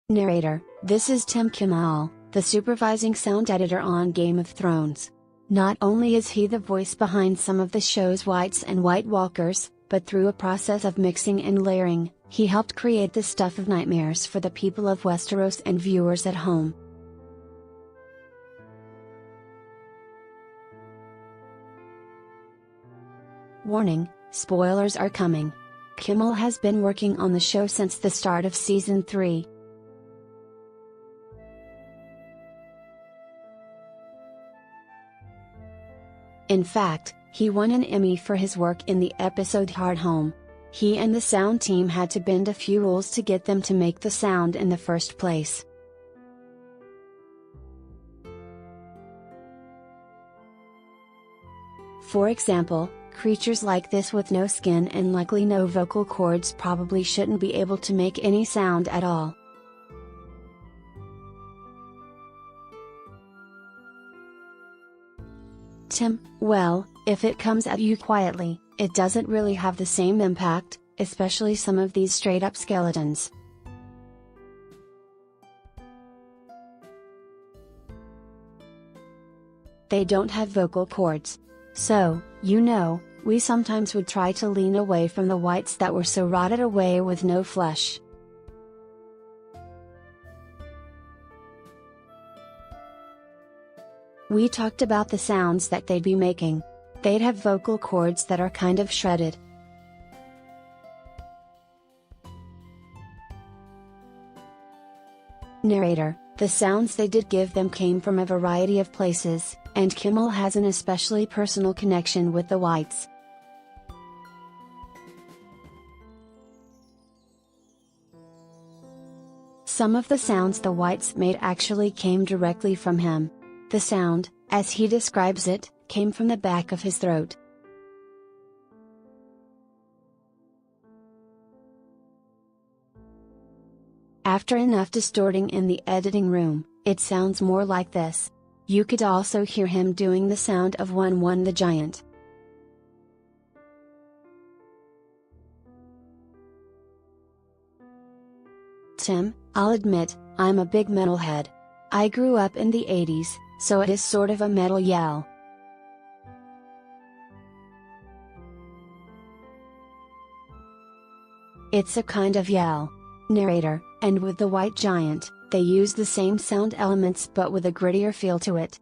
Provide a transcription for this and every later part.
Narrator, this is Tim Kimmel, the supervising sound editor on Game of Thrones. Not only is he the voice behind some of the show's wights and white walkers, but through a process of mixing and layering, he helped create the stuff of nightmares for the people of Westeros and viewers at home. Warning, spoilers are coming. Kimmel has been working on the show since the start of Season 3. In fact, he won an Emmy for his work in the episode Hardhome. He and the sound team had to bend a few rules to get them to make the sound in the first place. For example, creatures like this with no skin and likely no vocal cords probably shouldn't be able to make any sound at all. Tim, well, if it comes at you quietly, it doesn't really have the same impact, especially some of these straight-up skeletons. They don't have vocal cords. So, we sometimes would try to lean away from the wights that were so rotted away with no flesh. We talked about the sounds that they'd be making. They'd have vocal cords that are kind of shredded. Narrator, the sounds they did give them came from a variety of places, and Kimmel has an especially personal connection with the wights. Some of the sounds the wights made actually came directly from him. The sound, as he describes it, came from the back of his throat. After enough distorting in the editing room, it sounds more like this. You could also hear him doing the sound of Wun Wun the giant. Tim, I'll admit, I'm a big metalhead. I grew up in the 80s, so it is sort of a metal yell. It's a kind of yell. Narrator, and with the white giant, they use the same sound elements but with a grittier feel to it.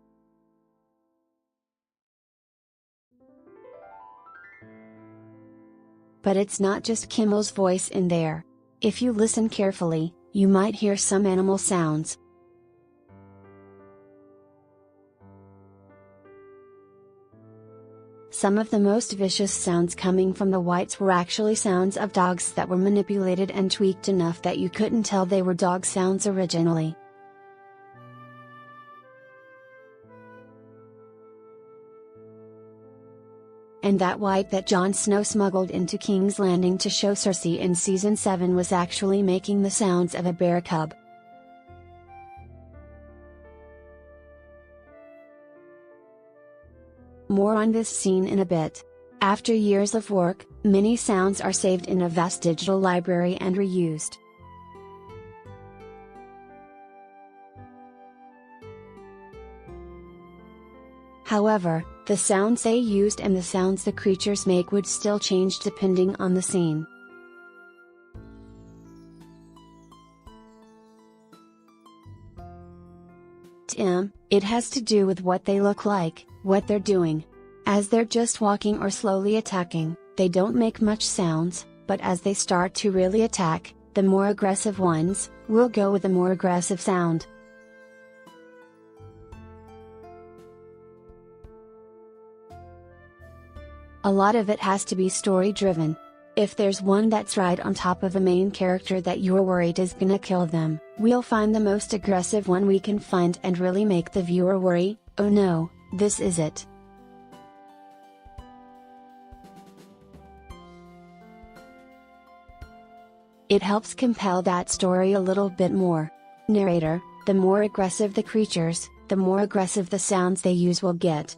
But it's not just Kimmel's voice in there. If you listen carefully, you might hear some animal sounds. Some of the most vicious sounds coming from the wights were actually sounds of dogs that were manipulated and tweaked enough that you couldn't tell they were dog sounds originally. And that wight that Jon Snow smuggled into King's Landing to show Cersei in Season 7 was actually making the sounds of a bear cub. More on this scene in a bit. After years of work, many sounds are saved in a vast digital library and reused. However, the sounds they used and the sounds the creatures make would still change depending on the scene. Tim, it has to do with what they look like, what they're doing. As they're just walking or slowly attacking, they don't make much sounds, but as they start to really attack, the more aggressive ones, will go with a more aggressive sound. A lot of it has to be story driven. If there's one that's right on top of a main character that you're worried is gonna kill them, we'll find the most aggressive one we can find and really make the viewer worry, oh no, this is it. It helps compel that story a little bit more. Narrator, the more aggressive the creatures, the more aggressive the sounds they use will get.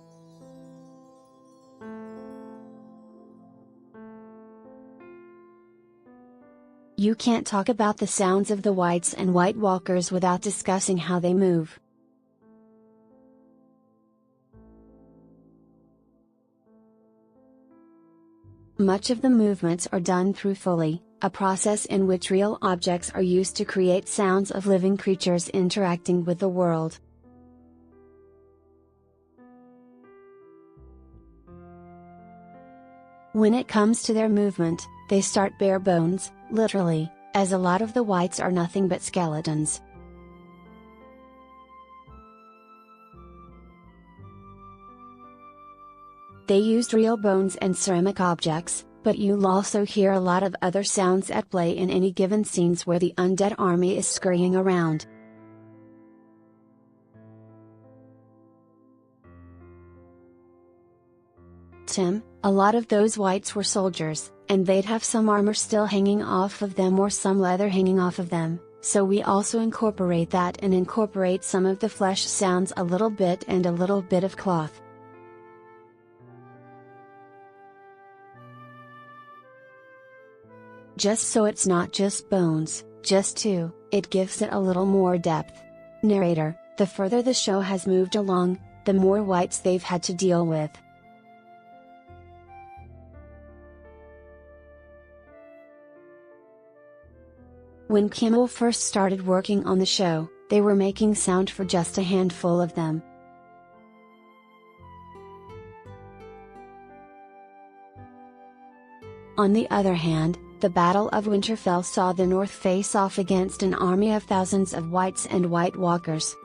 You can't talk about the sounds of the wights and white walkers without discussing how they move. Much of the movements are done through Foley, a process in which real objects are used to create sounds of living creatures interacting with the world. When it comes to their movement, they start bare bones, literally, as a lot of the wights are nothing but skeletons. They used real bones and ceramic objects, but you'll also hear a lot of other sounds at play in any given scenes where the undead army is scurrying around. Tim, a lot of those wights were soldiers, and they'd have some armor still hanging off of them or some leather hanging off of them, so we also incorporate that and incorporate some of the flesh sounds a little bit and a little bit of cloth. Just so it's not just bones, just two, it gives it a little more depth. Narrator, the further the show has moved along, the more wights they've had to deal with. When Kimmel first started working on the show, they were making sound for just a handful of them. On the other hand, the Battle of Winterfell saw the North face off against an army of thousands of wights and white walkers.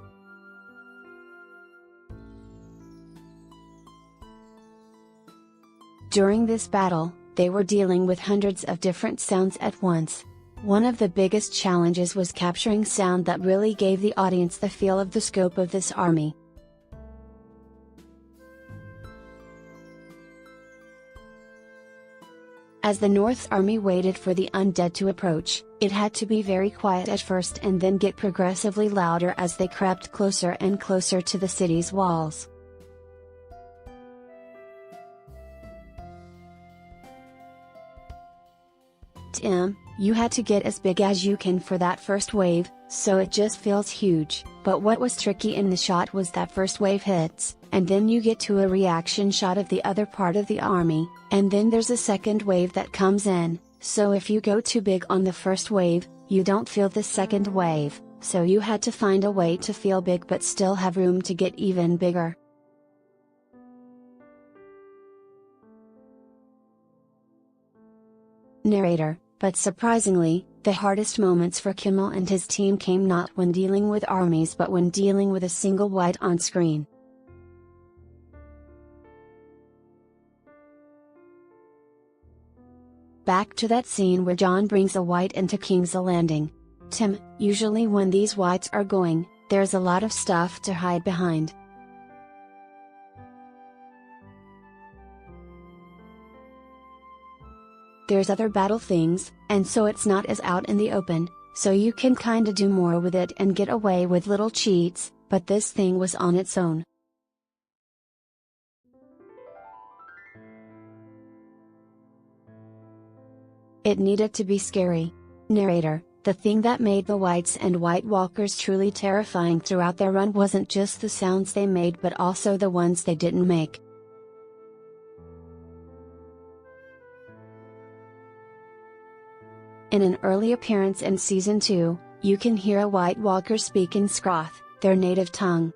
During this battle, they were dealing with hundreds of different sounds at once. One of the biggest challenges was capturing sound that really gave the audience the feel of the scope of this army. As the North's army waited for the undead to approach, it had to be very quiet at first and then get progressively louder as they crept closer and closer to the city's walls. Tim, you had to get as big as you can for that first wave, so it just feels huge, but what was tricky in the shot was that first wave hits, and then you get to a reaction shot of the other part of the army, and then there's a second wave that comes in, so if you go too big on the first wave, you don't feel the second wave, so you had to find a way to feel big but still have room to get even bigger. Narrator, but surprisingly, the hardest moments for Kimmel and his team came not when dealing with armies but when dealing with a single wight on screen. Back to that scene where Jon brings a wight into King's Landing. Tim, usually when these wights are going, there's a lot of stuff to hide behind. There's other battle things, and so it's not as out in the open, so you can kinda do more with it and get away with little cheats, but this thing was on its own. It needed to be scary. Narrator, the thing that made the wights and white walkers truly terrifying throughout their run wasn't just the sounds they made but also the ones they didn't make. In an early appearance in Season 2, you can hear a White Walker speak in Scroth, their native tongue.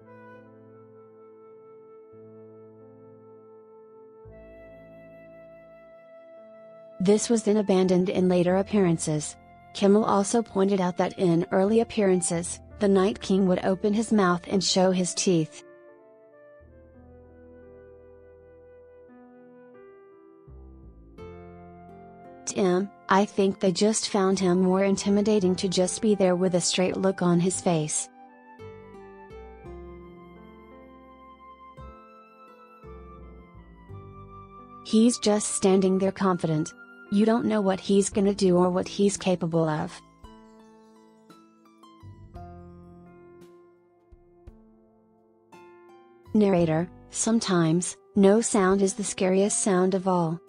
This was then abandoned in later appearances. Kimmel also pointed out that in early appearances, the Night King would open his mouth and show his teeth. Tim, I think they just found him more intimidating to just be there with a straight look on his face. He's just standing there confident. You don't know what he's gonna do or what he's capable of. Narrator, sometimes, no sound is the scariest sound of all.